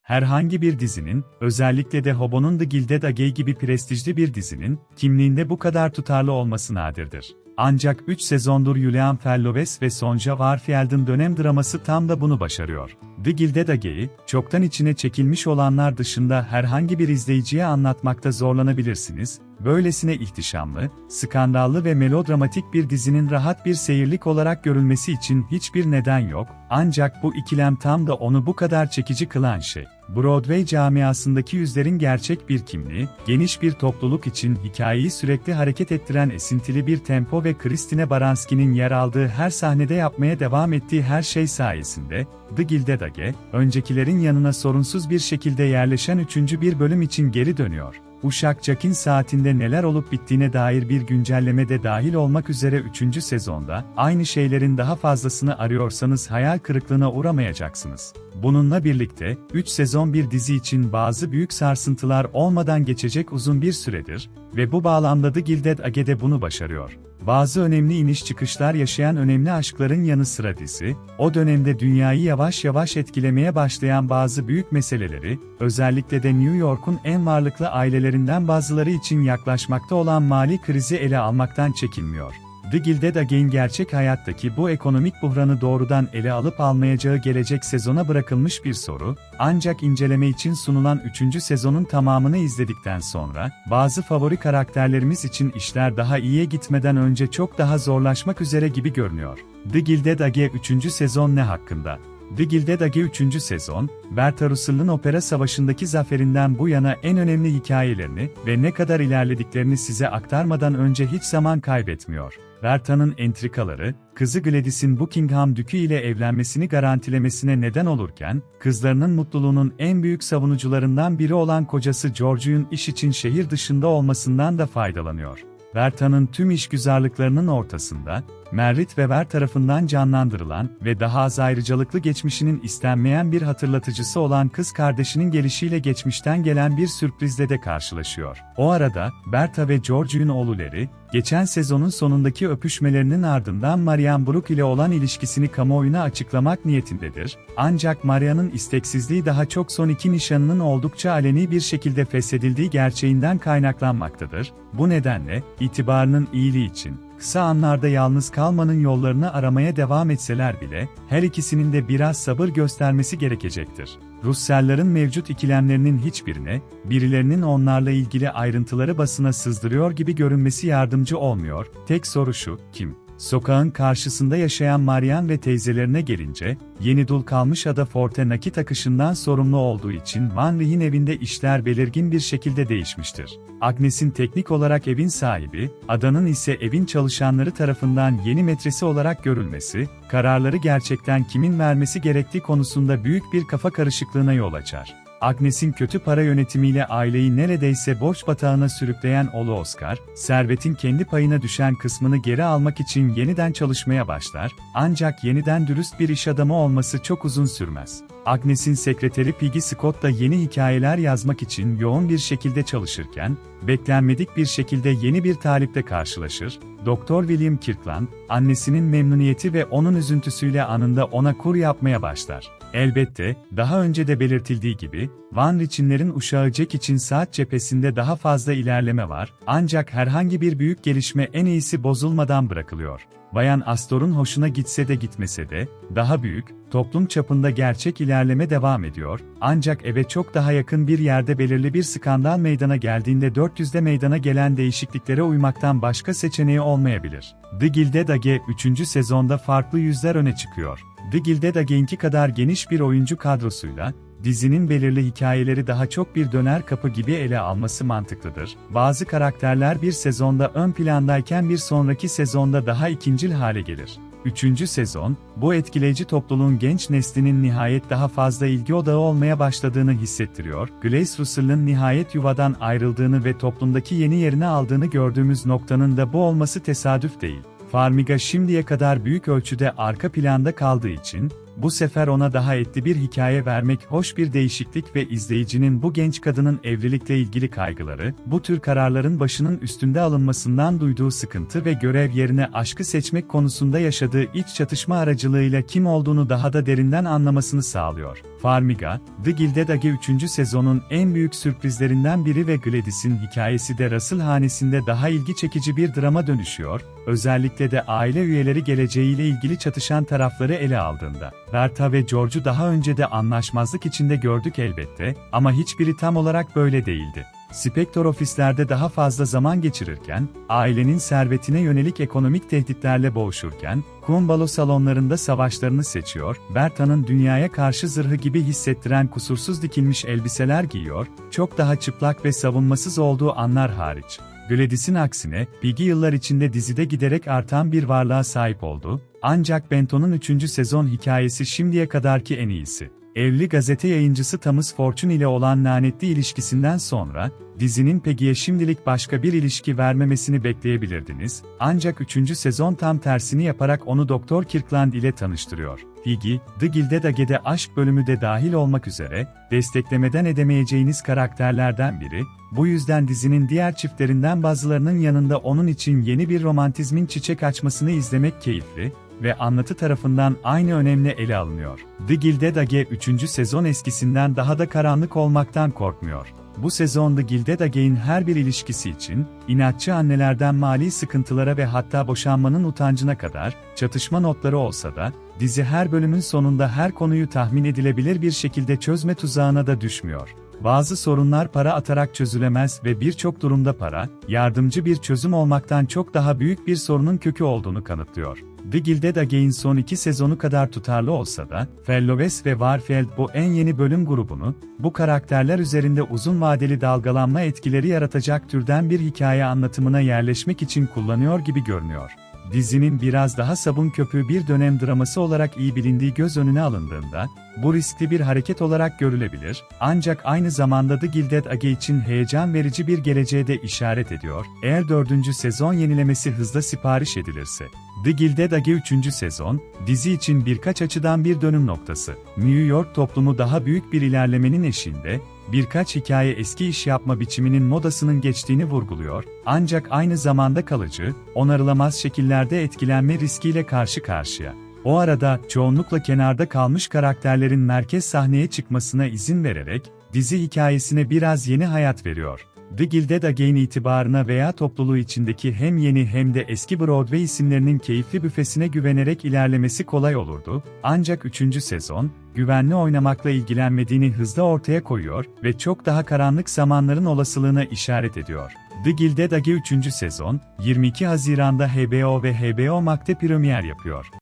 Herhangi bir dizinin, özellikle de Hobo'nun The Gilded Age gibi prestijli bir dizinin, kimliğinde bu kadar tutarlı olması nadirdir. Ancak 3 sezondur Julian Fellowes ve Sonja Warfield'in dönem draması tam da bunu başarıyor. The Gilded Age'yi, çoktan içine çekilmiş olanlar dışında herhangi bir izleyiciye anlatmakta zorlanabilirsiniz. Böylesine ihtişamlı, skandallı ve melodramatik bir dizinin rahat bir seyirlik olarak görülmesi için hiçbir neden yok, ancak bu ikilem tam da onu bu kadar çekici kılan şey. Broadway camiasındaki yüzlerin gerçek bir kimliği, geniş bir topluluk için hikayeyi sürekli hareket ettiren esintili bir tempo ve Christine Baranski'nin yer aldığı her sahnede yapmaya devam ettiği her şey sayesinde, The Gilded Age, öncekilerin yanına sorunsuz bir şekilde yerleşen 3. bir bölüm için geri dönüyor. Uşak Jack'in saatinde neler olup bittiğine dair bir güncelleme de dahil olmak üzere 3. sezonda, aynı şeylerin daha fazlasını arıyorsanız hayal kırıklığına uğramayacaksınız. Bununla birlikte, 3 sezon bir dizi için bazı büyük sarsıntılar olmadan geçecek uzun bir süredir ve bu bağlamda The Gilded Age de bunu başarıyor. Bazı önemli iniş çıkışlar yaşayan önemli aşkların yanı sıra dizi, o dönemde dünyayı yavaş yavaş etkilemeye başlayan bazı büyük meseleleri, özellikle de New York'un en varlıklı ailelerinden bazıları için yaklaşmakta olan mali krizi ele almaktan çekinmiyor. The Gilded Age'in gerçek hayattaki bu ekonomik buhranı doğrudan ele alıp almayacağı gelecek sezona bırakılmış bir soru, ancak inceleme için sunulan 3. sezonun tamamını izledikten sonra, bazı favori karakterlerimiz için işler daha iyiye gitmeden önce çok daha zorlaşmak üzere gibi görünüyor. The Gilded Age 3. sezon ne hakkında? The Gilded Age 3. sezon, Bertha Russell'ın Opera Savaşı'ndaki zaferinden bu yana en önemli hikayelerini ve ne kadar ilerlediklerini size aktarmadan önce hiç zaman kaybetmiyor. Bertha'nın entrikaları, kızı Gladys'in Buckingham Dükü ile evlenmesini garantilemesine neden olurken, kızlarının mutluluğunun en büyük savunucularından biri olan kocası George'un iş için şehir dışında olmasından da faydalanıyor. Bertha'nın tüm işgüzarlıklarının ortasında, Merritt Wever tarafından canlandırılan ve daha az ayrıcalıklı geçmişinin istenmeyen bir hatırlatıcısı olan kız kardeşinin gelişiyle geçmişten gelen bir sürprizle de karşılaşıyor. O arada, Bertha ve George'un oğlu Larry, geçen sezonun sonundaki öpüşmelerinin ardından Marian Brooke ile olan ilişkisini kamuoyuna açıklamak niyetindedir. Ancak Marian'ın isteksizliği daha çok son iki nişanının oldukça aleni bir şekilde feshedildiği gerçeğinden kaynaklanmaktadır. Bu nedenle, itibarının iyiliği için, kısa anlarda yalnız kalmanın yollarını aramaya devam etseler bile, her ikisinin de biraz sabır göstermesi gerekecektir. Russell'ların mevcut ikilemlerinin hiçbirine, birilerinin onlarla ilgili ayrıntıları basına sızdırıyor gibi görünmesi yardımcı olmuyor. Tek soru şu, kim? Sokağın karşısında yaşayan Marian ve teyzelerine gelince, yeni dul kalmış ada Forte nakit akışından sorumlu olduğu için Van Riech'in evinde işler belirgin bir şekilde değişmiştir. Agnes'in teknik olarak evin sahibi, adanın ise evin çalışanları tarafından yeni metresi olarak görülmesi, kararları gerçekten kimin vermesi gerektiği konusunda büyük bir kafa karışıklığına yol açar. Agnes'in kötü para yönetimiyle aileyi neredeyse borç batağına sürükleyen oğlu Oscar, servetin kendi payına düşen kısmını geri almak için yeniden çalışmaya başlar, ancak yeniden dürüst bir iş adamı olması çok uzun sürmez. Agnes'in sekreteri Peggy Scott da yeni hikayeler yazmak için yoğun bir şekilde çalışırken, beklenmedik bir şekilde yeni bir taliple karşılaşır. Dr. William Kirkland, annesinin memnuniyeti ve onun üzüntüsüyle anında ona kur yapmaya başlar. Elbette, daha önce de belirtildiği gibi, Van Riechen'lerin uşağı Jack için saat cephesinde daha fazla ilerleme var, ancak herhangi bir büyük gelişme en iyisi bozulmadan bırakılıyor. Bayan Astor'un hoşuna gitse de gitmese de, daha büyük, toplum çapında gerçek ilerleme devam ediyor, ancak eve çok daha yakın bir yerde belirli bir skandal meydana geldiğinde 400'de meydana gelen değişikliklere uymaktan başka seçeneği olmayabilir. The Gilded Age 3. sezonda farklı yüzler öne çıkıyor. The Gilded Age'inki kadar geniş bir oyuncu kadrosuyla, dizinin belirli hikayeleri daha çok bir döner kapı gibi ele alması mantıklıdır. Bazı karakterler bir sezonda ön plandayken bir sonraki sezonda daha ikincil hale gelir. 3. sezon, bu etkileyici topluluğun genç neslinin nihayet daha fazla ilgi odağı olmaya başladığını hissettiriyor. Grace Russell'ın nihayet yuvadan ayrıldığını ve toplumdaki yeni yerini aldığını gördüğümüz noktanın da bu olması tesadüf değil. Farmiga şimdiye kadar büyük ölçüde arka planda kaldığı için, Bu sefer ona daha etli bir hikaye vermek hoş bir değişiklik ve izleyicinin bu genç kadının evlilikle ilgili kaygıları, bu tür kararların başının üstünde alınmasından duyduğu sıkıntı ve görev yerine aşkı seçmek konusunda yaşadığı iç çatışma aracılığıyla kim olduğunu daha da derinden anlamasını sağlıyor. Farmiga, The Gilded Age 3. sezonun en büyük sürprizlerinden biri ve Gladys'in hikayesi de Russell hanesinde daha ilgi çekici bir drama dönüşüyor, özellikle de aile üyeleri geleceğiyle ilgili çatışan tarafları ele aldığında. Bertha ve George'u daha önce de anlaşmazlık içinde gördük elbette, ama hiçbiri tam olarak böyle değildi. Spectre ofislerde daha fazla zaman geçirirken, ailenin servetine yönelik ekonomik tehditlerle boğuşurken, kum balo salonlarında savaşlarını seçiyor, Bertha'nın dünyaya karşı zırhı gibi hissettiren kusursuz dikilmiş elbiseler giyiyor, çok daha çıplak ve savunmasız olduğu anlar hariç. Gladys'in aksine, Piggy yıllar içinde dizide giderek artan bir varlığa sahip oldu, ancak Benton'un 3. sezon hikayesi şimdiye kadarki en iyisi. Evli gazete yayıncısı Thomas Fortune ile olan lanetli ilişkisinden sonra, dizinin Peggy'ye şimdilik başka bir ilişki vermemesini bekleyebilirdiniz, ancak 3. sezon tam tersini yaparak onu Doktor Kirkland ile tanıştırıyor. Peggy, The Gilded Age'de aşk bölümü de dahil olmak üzere, desteklemeden edemeyeceğiniz karakterlerden biri, bu yüzden dizinin diğer çiftlerinden bazılarının yanında onun için yeni bir romantizmin çiçek açmasını izlemek keyifli ve anlatı tarafından aynı önemle ele alınıyor. The Gilded Age 3. sezon eskisinden daha da karanlık olmaktan korkmuyor. Bu sezon The Gilded Age'in her bir ilişkisi için, inatçı annelerden mali sıkıntılara ve hatta boşanmanın utancına kadar, çatışma notları olsa da, dizi her bölümün sonunda her konuyu tahmin edilebilir bir şekilde çözme tuzağına da düşmüyor. Bazı sorunlar para atarak çözülemez ve birçok durumda para, yardımcı bir çözüm olmaktan çok daha büyük bir sorunun kökü olduğunu kanıtlıyor. The Gilded Age'in son 2 sezonu kadar tutarlı olsa da, Fellowes ve Warfield bu en yeni bölüm grubunu, bu karakterler üzerinde uzun vadeli dalgalanma etkileri yaratacak türden bir hikaye anlatımına yerleşmek için kullanıyor gibi görünüyor. Dizinin biraz daha sabun köpüğü bir dönem draması olarak iyi bilindiği göz önüne alındığında, bu riskli bir hareket olarak görülebilir, ancak aynı zamanda The Gilded Age için heyecan verici bir geleceğe de işaret ediyor, eğer 4. sezon yenilemesi hızla sipariş edilirse. The Gilded Age 3. sezon, dizi için birkaç açıdan bir dönüm noktası. New York toplumu daha büyük bir ilerlemenin eşiğinde, birkaç hikaye eski iş yapma biçiminin modasının geçtiğini vurguluyor, ancak aynı zamanda kalıcı, onarılamaz şekillerde etkilenme riskiyle karşı karşıya. O arada, çoğunlukla kenarda kalmış karakterlerin merkez sahneye çıkmasına izin vererek, dizi hikayesine biraz yeni hayat veriyor. The Gilded Age'in itibarına veya topluluğu içindeki hem yeni hem de eski Broadway isimlerinin keyifli büfesine güvenerek ilerlemesi kolay olurdu, ancak 3. sezon, güvenli oynamakla ilgilenmediğini hızla ortaya koyuyor ve çok daha karanlık zamanların olasılığına işaret ediyor. The Gilded Age 3. sezon, 22 Haziran'da HBO ve HBO Max'te premier yapıyor.